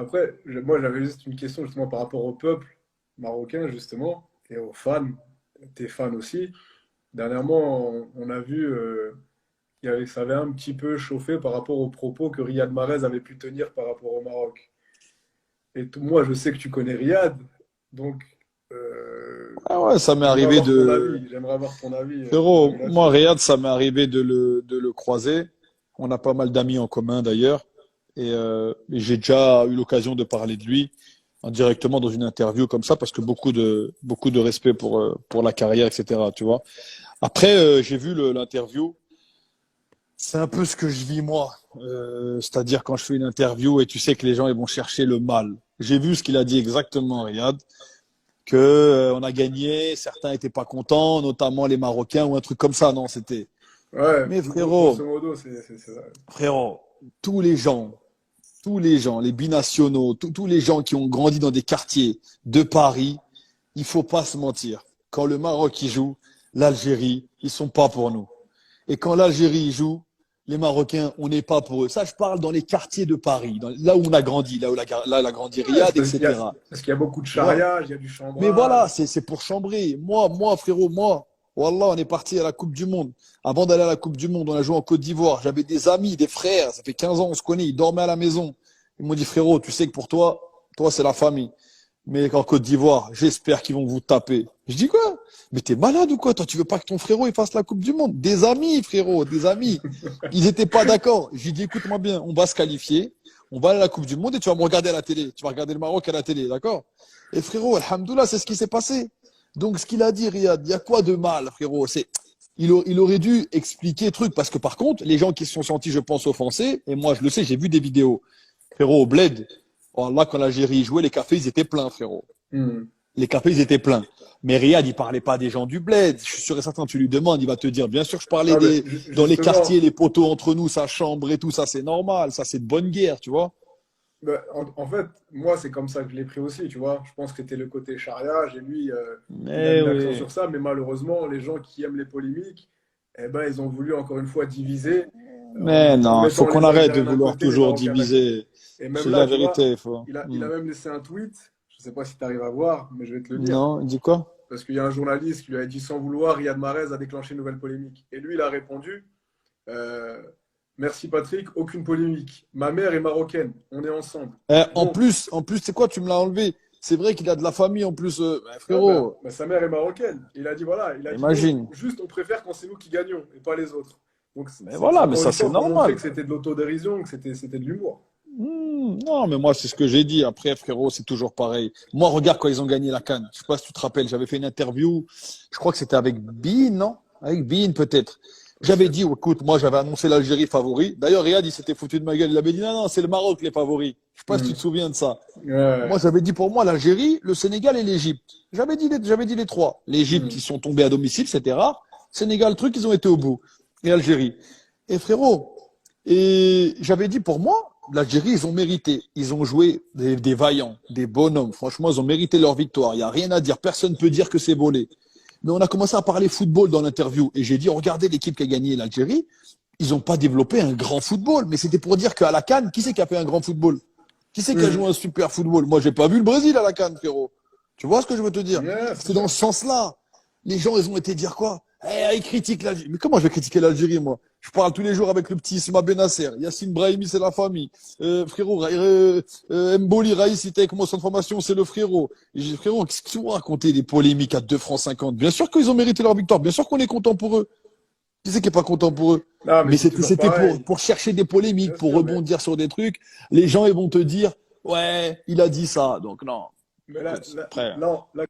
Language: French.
Après, moi, j'avais juste une question justement par rapport au peuple marocain, justement, et aux fans, tes fans aussi. Dernièrement, on a vu ça avait un petit peu chauffé par rapport aux propos que Riyad Mahrez avait pu tenir par rapport au Maroc. Et moi, je sais que tu connais Riyad, donc Ah ouais, ça m'est j'aimerais arrivé avoir ton de. avis. J'aimerais avoir ton avis Frérot, moi, là-dessus. Riyad, ça m'est arrivé de le croiser. On a pas mal d'amis en commun d'ailleurs. Et j'ai déjà eu l'occasion de parler de lui indirectement dans une interview comme ça parce que beaucoup de respect pour la carrière, etc. Tu vois. Après, j'ai vu l'interview. C'est un peu ce que je vis moi. C'est-à-dire quand je fais une interview et tu sais que les gens ils vont chercher le mal. J'ai vu ce qu'il a dit exactement, Riyad, que on a gagné, certains étaient pas contents, notamment les Marocains ou un truc comme ça. Non, c'était. Ouais, Mais grosso frérot, modo, c'est ça. frérot, tous les gens, les binationaux, tous les gens qui ont grandi dans des quartiers de Paris, il faut pas se mentir. Quand le Maroc y joue, l'Algérie, ils sont pas pour nous. Et quand l'Algérie y joue, les Marocains, on n'est pas pour eux. Ça, je parle dans les quartiers de Paris, là où on a grandi, là il a grandi Ouais, c'est Riyad, etc. parce qu'il y a beaucoup de Tu vois? charriage, il y a du Mais voilà, chambrage. c'est pour chambrer. Frérot, Wallah, on est parti à la Coupe du Monde. Avant d'aller à la Coupe du Monde, on a joué en Côte d'Ivoire. J'avais des amis, des frères, ça fait 15 ans, on se connaît, ils dormaient à la maison. Ils m'ont dit, frérot, tu sais que pour toi, c'est la famille. Mais en Côte d'Ivoire, j'espère qu'ils vont vous taper. Je dis quoi? Mais t'es malade ou quoi? Toi, tu veux pas que ton frérot il fasse la Coupe du Monde? Des amis, frérot, des amis. Ils étaient pas d'accord. J'ai dit, écoute-moi bien, on va se qualifier, on va aller à la Coupe du Monde et tu vas me regarder à la télé. Tu vas regarder le Maroc à la télé, d'accord? Et frérot, alhamdoulilah, c'est ce qui s'est passé. Donc, ce qu'il a dit, Riyad, il y a quoi de mal, frérot? Il aurait dû expliquer le truc. Parce que par contre, les gens qui se sont sentis, je pense, offensés, et moi, je le sais, j'ai vu des vidéos. Frérot, au Bled, oh là, quand l'Algérie jouait, les cafés, ils étaient pleins, frérot. Hmm. Les cafés, ils étaient pleins. Mais Riyad, il parlait pas des gens du Bled. Je suis sûr et certain, tu lui demandes, il va te dire, bien sûr, je parlais Ah, mais dans les justement, quartiers, les poteaux entre nous, ça chambre et tout, ça, c'est normal. Ça, c'est de bonne guerre, tu vois. bah, en fait, moi, c'est comme ça que je l'ai pris aussi, tu vois. Je pense que c'était le côté charia, et lui, il a mis Mais l'accent oui. sur ça, mais malheureusement, les gens qui aiment les polémiques, eh ben, ils ont voulu encore une fois diviser Mais en non, il faut mettant qu'on les arrête de Algériens d'un vouloir côté, les toujours Marocains d'un côté. diviser. Et même C'est là, la tu vois, vérité, il faut. il a même laissé un tweet, je ne sais pas si tu arrives à voir, mais je vais te le lire. Non, il dit quoi? Parce qu'il y a un journaliste qui lui a dit sans vouloir, Riyad Mahrez a déclenché une nouvelle polémique. Et lui, il a répondu euh, merci Patrick, aucune polémique. Ma mère est marocaine, on est ensemble. Donc, En plus, c'est quoi? Tu me l'as enlevé. C'est vrai qu'il a de la famille en plus, ouais, frérot. sa mère est marocaine. Il a dit voilà, il a dit donc, Imagine. juste on préfère quand c'est nous qui gagnons et pas les autres. Donc Mais c'est voilà, mais encore ça une c'est fois pour montrer normal. que c'était de l'autodérision, que c'était de l'humour. Non, mais moi c'est ce que j'ai dit. Après, frérot, c'est toujours pareil. Moi, regarde quand ils ont gagné la CAN. Je sais pas si tu te rappelles, j'avais fait une interview. Je crois que c'était avec Bean, non? Avec Bean peut-être. J'avais C'est- dit, oh, écoute, moi j'avais annoncé l'Algérie favori. D'ailleurs, Riyad, il s'était foutu de ma gueule. Il avait dit, non, non, c'est le Maroc les favoris. Je sais pas si tu te Hmm. souviens de ça. Moi, Ouais. j'avais dit pour moi l'Algérie, le Sénégal et l'Égypte. J'avais dit les trois. L'Égypte, ils Hmm. sont tombés à domicile, c'était rare. Sénégal, truc, ils ont été au bout. Et Algérie. Et frérot, et j'avais dit pour moi, l'Algérie, ils ont mérité. Ils ont joué des vaillants, des bonhommes. Franchement, ils ont mérité leur victoire. Il n'y a rien à dire. Personne ne peut dire que c'est volé. Mais on a commencé à parler football dans l'interview. Et j'ai dit, regardez l'équipe qui a gagné l'Algérie. Ils n'ont pas développé un grand football. Mais c'était pour dire qu'à la CAN, qui c'est qui a fait un grand football? Qui c'est qui a joué Hmm. un super football? Moi, j'ai pas vu le Brésil à la CAN, frérot. Tu vois ce que je veux te dire? Ouais, c'est C'est dans sûr. ce sens-là. Les gens, ils ont été dire quoi? Ils critiquent l'Algérie. Mais comment je vais critiquer l'Algérie, moi? Je parle tous les jours avec le petit Isma Benasser. Yassine Brahimi, c'est la famille. Frérot, Mboli, Raïs, il était avec moi sans formation, c'est le frérot. Et j'ai dit, frérot, qu'est-ce que tu vas raconter des polémiques à 2 francs 50? Bien sûr qu'ils ont mérité leur victoire. Bien sûr qu'on est content pour eux. Qui c'est qui est pas content pour eux? Non, mais Mais c'est toujours c'était pareil. pour chercher des polémiques, Bien pour sûr, mais, rebondir sur des trucs. Les gens, ils vont te dire, ouais, il a dit ça. Donc, non. mais Écoute, après. là,